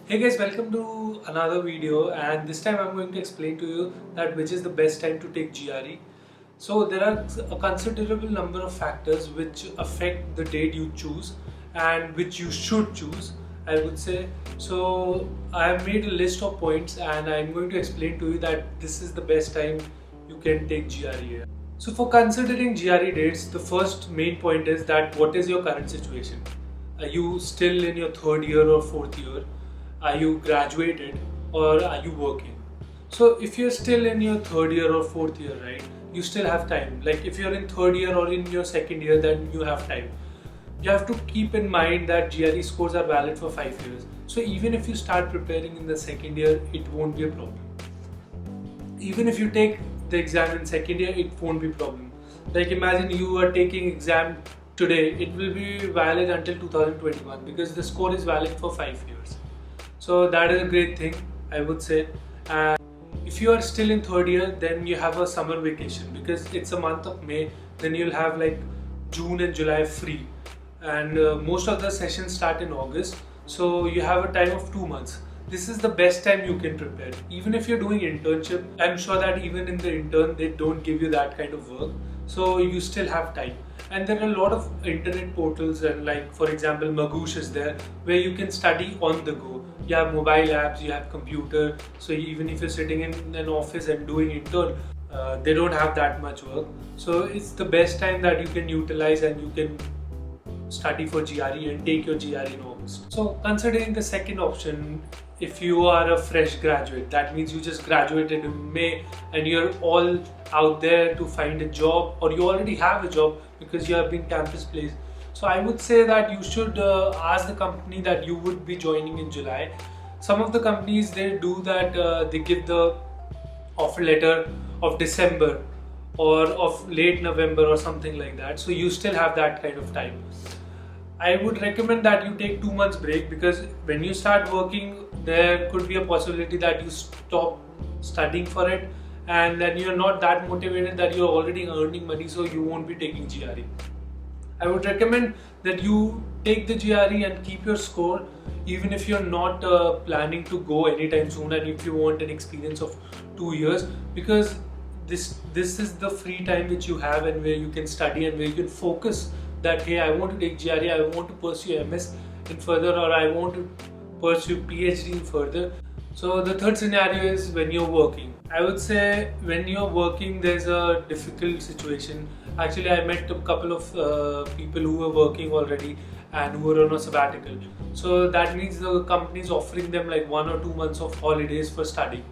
Hey guys, welcome to another video, and this time I'm going to explain to you that which is the best time to take GRE. So there are a considerable number of factors which affect the date you choose and which you should choose, I would say. So I have made a list of points and I'm going to explain to you that this is the best time you can take GRE. So for considering GRE dates, the first main point is that what is your current situation? Are you still in your third year or fourth year? Are you graduated or are you working? So if you're still in your third year or fourth year, right, you still have time. Like if you're in third year or in your second year, then you have time. You have to keep in mind that GRE scores are valid for 5 years. So even if you start preparing in the second year, it won't be a problem. Even if you take the exam in second year, it won't be a problem. Like imagine you are taking exam today, it will be valid until 2021 because the score is valid for 5 years. So that is a great thing, I would say. And if you are still in third year, then you have a summer vacation because it's a month of May. Then you'll have like June and July free, and most of the sessions start in August. So you have a time of 2 months. This is the best time you can prepare. Even if you're doing internship, I'm sure that even in the intern they don't give you that kind of work. So you still have time. And there are a lot of internet portals, and like for example Magoosh is there where you can study on the go. You have mobile apps, you have computer, so even if you're sitting in an office and doing intern, they don't have that much work. So it's the best time that you can utilize and you can study for GRE and take your GRE in August. So considering the second option, if you are a fresh graduate, that means you just graduated in May and you're all out there to find a job, or you already have a job because you have been campus placed. So I would say that you should ask the company that you would be joining in July. Some of the companies, they do that, they give the offer letter of December or of late November or something like that. So you still have that kind of time. I would recommend that you take 2 months break because when you start working, there could be a possibility that you stop studying for it, and then you're not that motivated that you're already earning money, so you won't be taking GRE. I would recommend that you take the GRE and keep your score, even if you're not planning to go anytime soon, and if you want an experience of 2 years, because this is the free time which you have and where you can study and where you can focus that hey, I want to take GRE, I want to pursue MS in further, or I want to pursue PhD in further. So the third scenario is when you're working. I would say when you're working, there's a difficult situation. Actually, I met a couple of people who were working already and who were on a sabbatical. So that means the company is offering them like 1 or 2 months of holidays for studying.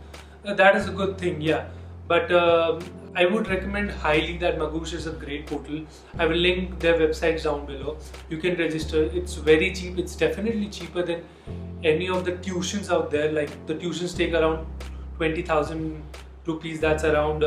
That is a good thing, yeah. But I would recommend highly that Magoosh is a great portal. I will link their websites down below. You can register. It's very cheap. It's definitely cheaper than any of the tuitions out there. Like the tuitions take around 20,000 rupees. That's around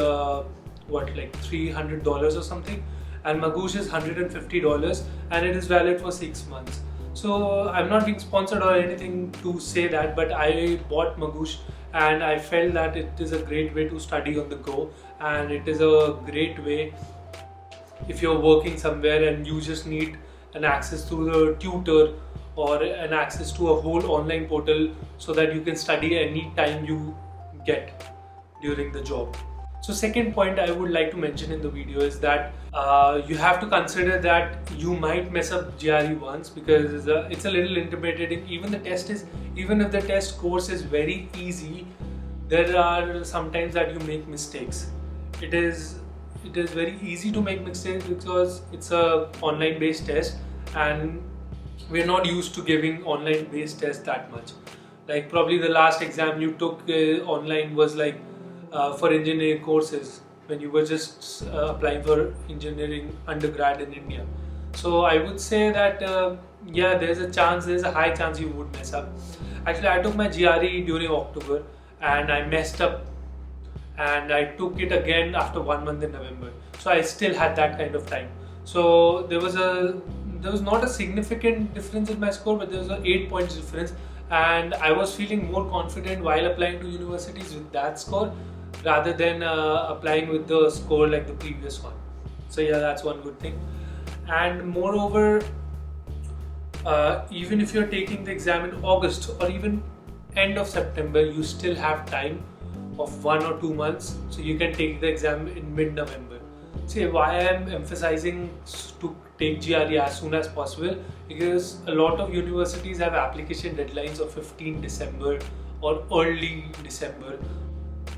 like $300 or something. And Magoosh is $150 and it is valid for 6 months. So I'm not being sponsored or anything to say that, but I bought Magoosh and I felt that it is a great way to study on the go, and it is a great way if you're working somewhere and you just need an access to the tutor or an access to a whole online portal so that you can study any time you get during the job. So second point I would like to mention in the video is that you have to consider that you might mess up GRE once because it's a little intimidating. Even if the test course is very easy, there are sometimes that you make mistakes. It is very easy to make mistakes because it's a online based test and we're not used to giving online based tests that much. Like probably the last exam you took online was like for engineering courses when you were just applying for engineering undergrad in India. So I would say that yeah, there's a high chance you would mess up. Actually, I took my GRE during October and I messed up, and I took it again after 1 month in November. So I still had that kind of time. So there was not a significant difference in my score, but there was an 8 points difference, and I was feeling more confident while applying to universities with that score rather than applying with the score like the previous one. So yeah, that's one good thing. And moreover, even if you're taking the exam in August or even end of September, you still have time of 1 or 2 months, so you can take the exam in mid-November. See why I am emphasizing to take GRE as soon as possible, because a lot of universities have application deadlines of 15 December or early December.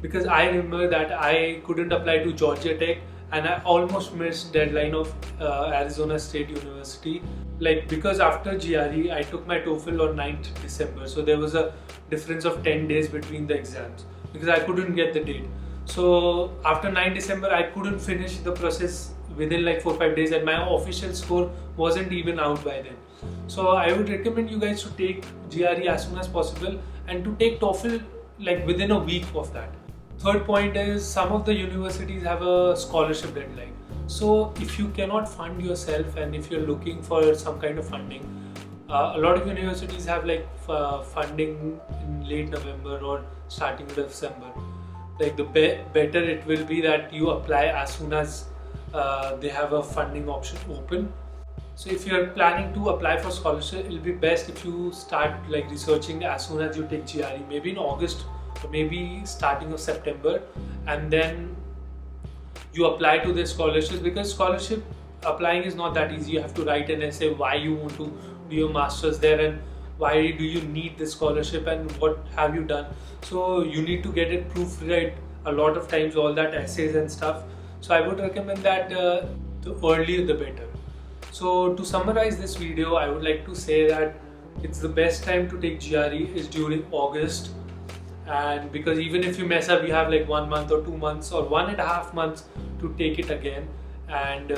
Because I remember that I couldn't apply to Georgia Tech and I almost missed deadline of Arizona State University. Like, because after GRE I took my TOEFL on 9th December, so there was a difference of 10 days between the exams because I couldn't get the date. So after 9th December I couldn't finish the process within like 4-5 days, and my official score wasn't even out by then. So I would recommend you guys to take GRE as soon as possible and to take TOEFL like within a week of that. Third point is, some of the universities have a scholarship deadline. So if you cannot fund yourself and if you're looking for some kind of funding, a lot of universities have like funding in late November or starting of December. Like the better it will be that you apply as soon as they have a funding option open. So if you're planning to apply for scholarship, it'll be best if you start like researching as soon as you take GRE, maybe in August or maybe starting of September, and then you apply to the scholarships, because scholarship applying is not that easy. You have to write an essay why you want to do your masters there and why do you need this scholarship and what have you done. So you need to get it proofread a lot of times, all that essays and stuff. So I would recommend that the earlier the better. So to summarize this video, I would like to say that it's the best time to take GRE is during August. And because even if you mess up, you have like 1 month or 2 months or 1.5 months to take it again and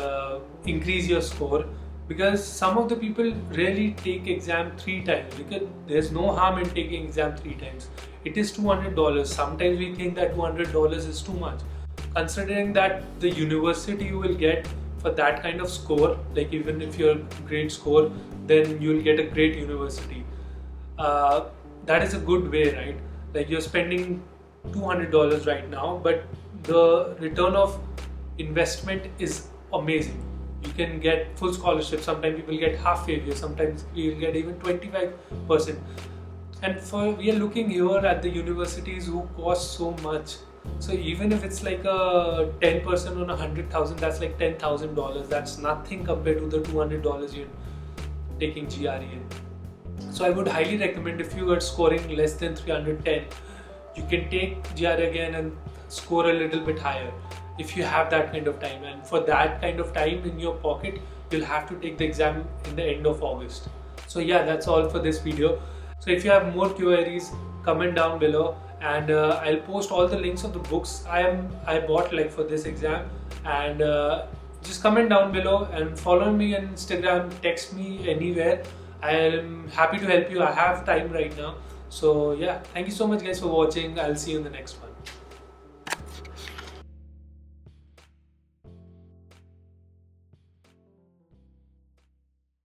increase your score. Because some of the people really take exam 3 times, because there's no harm in taking exam 3 times. It is $200. Sometimes we think that $200 is too much. Considering that the university you will get for that kind of score, like even if you're great score, then you'll get a great university. That is a good way, right? Like you're spending $200 right now, but the return of investment is amazing. You can get full scholarship. Sometimes people get half failure. Sometimes you'll get even 25%. And we are looking here at the universities who cost so much. So even if it's like a 10% on 100,000, that's like $10,000. That's nothing compared to the $200 you're taking GRE in. So I would highly recommend, if you are scoring less than 310, you can take GRE again and score a little bit higher if you have that kind of time. And for that kind of time in your pocket, you'll have to take the exam in the end of August. So yeah, that's all for this video. So if you have more queries, comment down below, and I'll post all the links of the books I bought like for this exam, and just comment down below and follow me on Instagram, text me anywhere. I am happy to help you. I have time right now. So yeah, thank you so much guys for watching. I'll see you in the next one.